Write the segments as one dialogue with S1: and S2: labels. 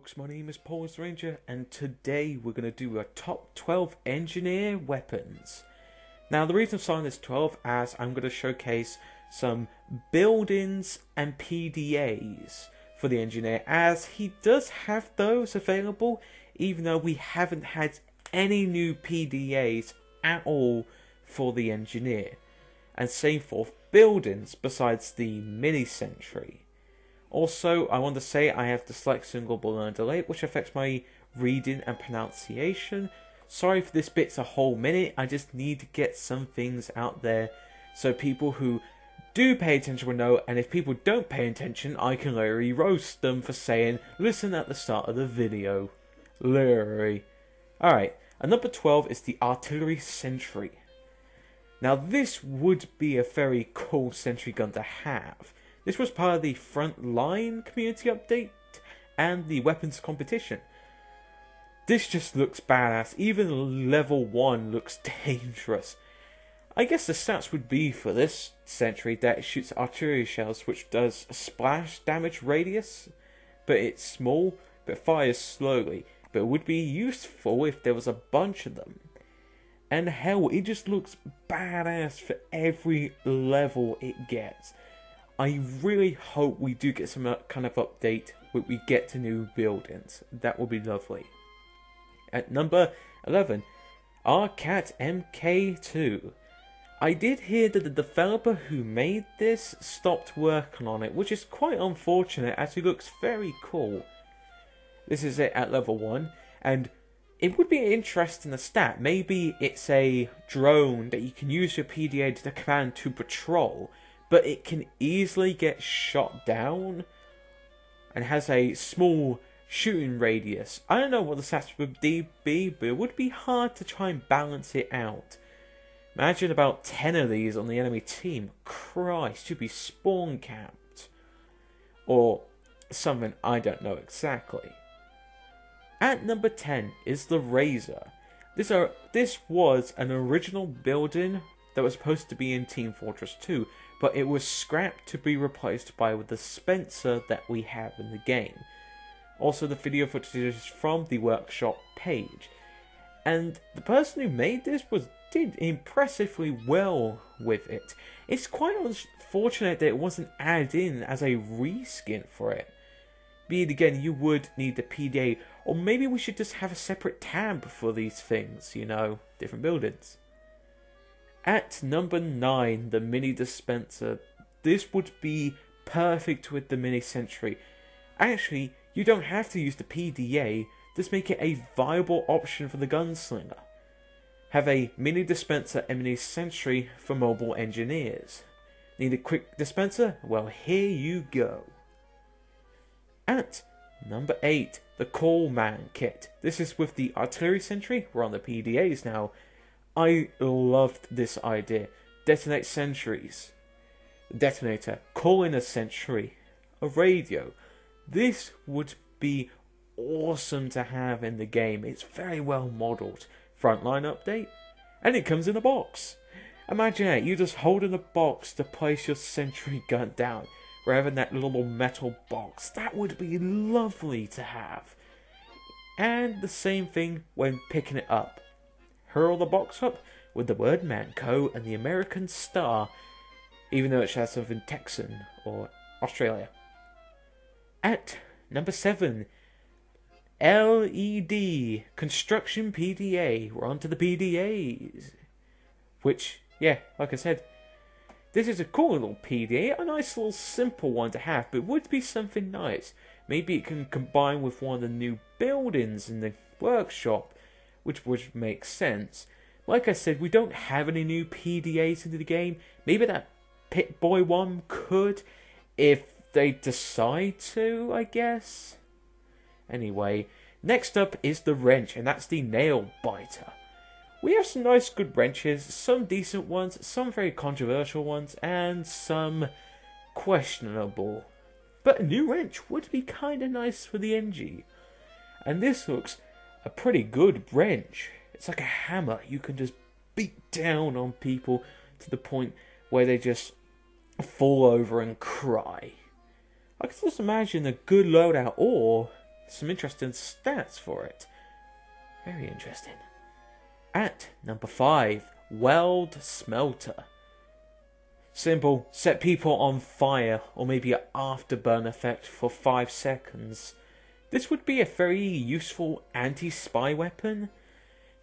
S1: folks, my name is Polis Ranger and today we're going to do a top 12 engineer weapons. Now the reason I'm starting this 12 as I'm going to showcase some buildings and PDAs for the engineer, as he does have those available even though we haven't had any new PDAs at all for the engineer. And same for buildings besides the Mini Sentry. Also, I want to say I have dyslexia and global learning delay, which affects my reading and pronunciation. Sorry for this bit's a whole minute, I just need to get some things out there so people who do pay attention will know, and if people don't pay attention, I can literally roast them for saying, listen at the start of the video. Literally. Alright, and number 12 is the Artillery Sentry. Now this would be a very cool sentry gun to have. This was part of the Frontline community update and the weapons competition. This just looks badass. Even level 1 looks dangerous. I guess the stats would be for this sentry that it shoots artillery shells, which does a splash damage radius, but it's small, but fires slowly. But it would be useful if there was a bunch of them. And hell, it just looks badass for every level it gets. I really hope we do get some kind of update when we get to new buildings. That would be lovely. At number 11, R-CAT MKII. I did hear that the developer who made this stopped working on it, which is quite unfortunate as it looks very cool. This is it at level 1, and it would be interesting to stat. Maybe it's a drone that you can use your PDA to command to patrol, but it can easily get shot down and has a small shooting radius. I don't know what the stats would be, but it would be hard to try and balance it out. Imagine about 10 of these on the enemy team. Christ, you'd be spawn capped. Or something, I don't know exactly. At number 10 is the Rayzar. This was an original building that was supposed to be in Team Fortress 2, but it was scrapped to be replaced by the dispenser that we have in the game. Also, the video footage is from the workshop page. And the person who made this did impressively well with it. It's quite unfortunate that it wasn't added in as a reskin for it. Be it again, you would need the PDA, or maybe we should just have a separate tab for these things, you know, different buildings. At number 9, the Mini Dispenser. This would be perfect with the Mini Sentry. Actually, you don't have to use the PDA, just make it a viable option for the gunslinger. Have a Mini Dispenser and Mini Sentry for mobile engineers. Need a quick dispenser? Well, here you go. At number 8, the Call Man Kit. This is with the Artillery Sentry. We're on the PDAs now. I loved this idea. Detonate sentries. Detonator. Call in a sentry. A radio. This would be awesome to have in the game. It's very well modelled. Frontline update. And it comes in a box. Imagine it. You just hold in a box to place your sentry gun down, rather than that little metal box. That would be lovely to have. And the same thing when picking it up. Hurl the box up with the word Manco and the American star, even though it has something Texan or Australia. At number 7, LED Construction PDA. We're on to the PDAs. Which, yeah, like I said, this is a cool little PDA, a nice little simple one to have, but it would be something nice. Maybe it can combine with one of the new buildings in the workshop, which would make sense. Like I said, we don't have any new PDAs into the game. Maybe that Pit-Boy one could, if they decide to, I guess. Anyway, next up is the wrench, and that's the Nailbiter. We have some nice good wrenches, some decent ones, some very controversial ones, and some questionable. But a new wrench would be kinda nice for the NG. And this looks a pretty good wrench. It's like a hammer. You can just beat down on people to the point where they just fall over and cry. I can just imagine a good loadout, or some interesting stats for it. Very interesting. At number 5, Welder Smelter. Simple, set people on fire or maybe an afterburn effect for 5 seconds. This would be a very useful anti-spy weapon,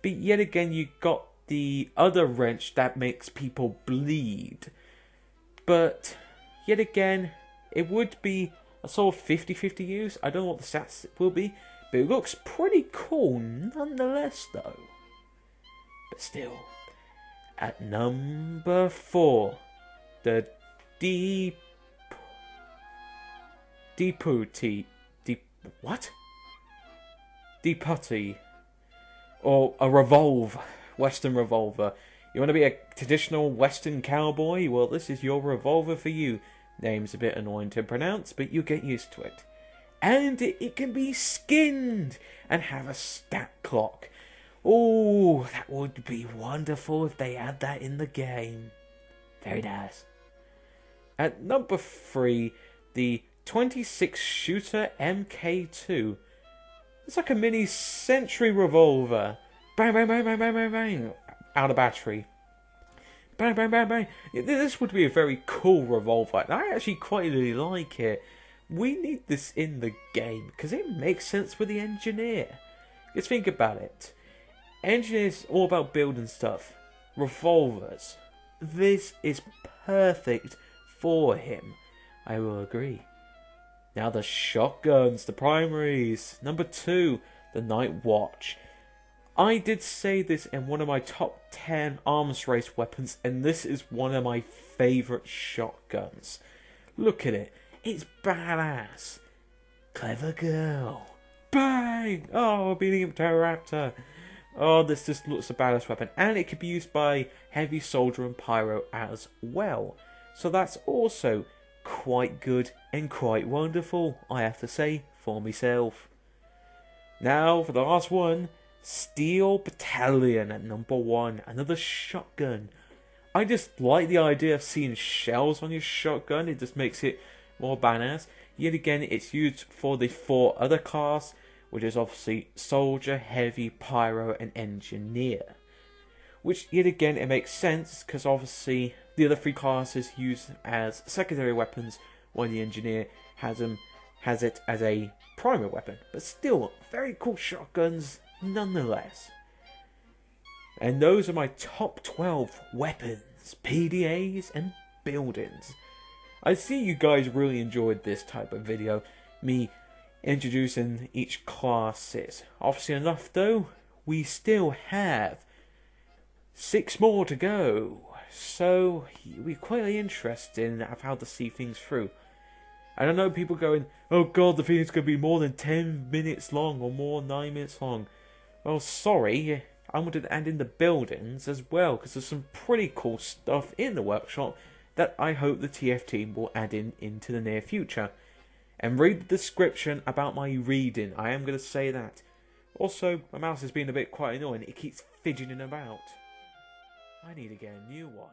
S1: but yet again you got the other wrench that makes people bleed. But yet again, it would be a sort of 50-50 use. I don't know what the stats will be, but it looks pretty cool nonetheless though. But still, at number 4, the Putty, or a revolver, Western revolver. You want to be a traditional Western cowboy? Well, this is your revolver for you. Name's a bit annoying to pronounce, but you get used to it. And it can be skinned and have a stat clock. Oh, that would be wonderful if they add that in the game. Very nice. At number 3, the 26 shooter MKII. It's like a mini sentry revolver. Bang, bang, bang, bang, bang, bang, bang. Out of battery. Bang, bang, bang, bang. This would be a very cool revolver. I actually quite really like it. We need this in the game because it makes sense with the engineer. Just think about it. Engineers all about building stuff. Revolvers. This is perfect for him. I will agree. Now the shotguns, the primaries. Number 2, the Nightwatch. I did say this in one of my top 10 arms race weapons, and this is one of my favourite shotguns. Look at it. It's badass. Clever girl. Bang! Oh, beating up Pterodactyl. Oh, this just looks a badass weapon. And it can be used by heavy soldier and pyro as well. So that's also quite good and quite wonderful, I have to say, for myself. Now, for the last one, Steel Battalion at number 1. Another shotgun. I just like the idea of seeing shells on your shotgun. It just makes it more badass. Yet again, it's used for the 4 other class, which is obviously soldier, heavy, pyro, and engineer. Which, yet again, it makes sense, because obviously the other 3 classes use as secondary weapons, while the engineer has it as a primary weapon. But still, very cool shotguns nonetheless. And those are my top 12 weapons, PDAs, and buildings. I see you guys really enjoyed this type of video, me introducing each classes. Obviously enough though, we still have 6 more to go, so we're quite interested of how to see things through. And I know people going, oh god, the video's going to be more than 10 minutes long or more 9 minutes long. Well, sorry, I wanted to add in the buildings as well, because there's some pretty cool stuff in the workshop that I hope the TF team will add into the near future. And read the description about my reading, I am going to say that. Also, my mouse has been a bit quite annoying, it keeps fidgeting about. I need to get a new one.